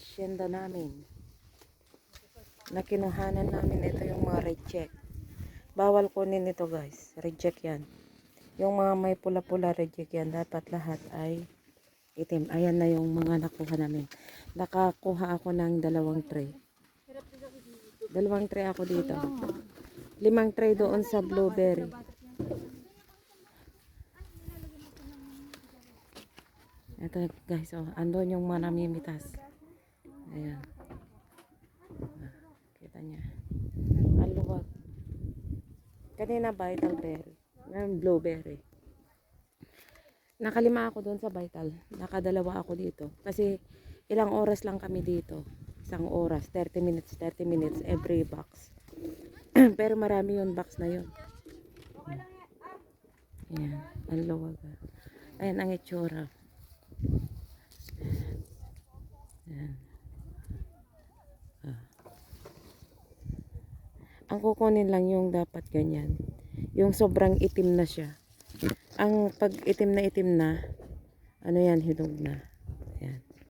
hacienda namin. Na kinuhanan namin, ito yung mga reject. Bawal kunin ito guys, reject yan. Yung mga may pula-pula reject yan, dapat lahat ay itim. Ayan na yung mga nakuha namin. Nakakuha ako ng 2 tray. 2 tray ako dito. 5 tray doon sa blueberry. Ito guys, oh, andun yung mga namimitas. Ayan. Kita niya. Ang luwag. Kanina vital berry. Ngayon blueberry. Nakalima ako doon sa vital. Nakadalawa ako dito. Kasi ilang oras lang kami dito. 1 oras. 30 minutes every box. Pero marami yung box na yun. Ayan. Ang luwag. Ayan ang itsura. Ayan. Ang kukunin lang yung dapat ganyan. Yung sobrang itim na siya. Ang pag itim na, ano yan, hinog na.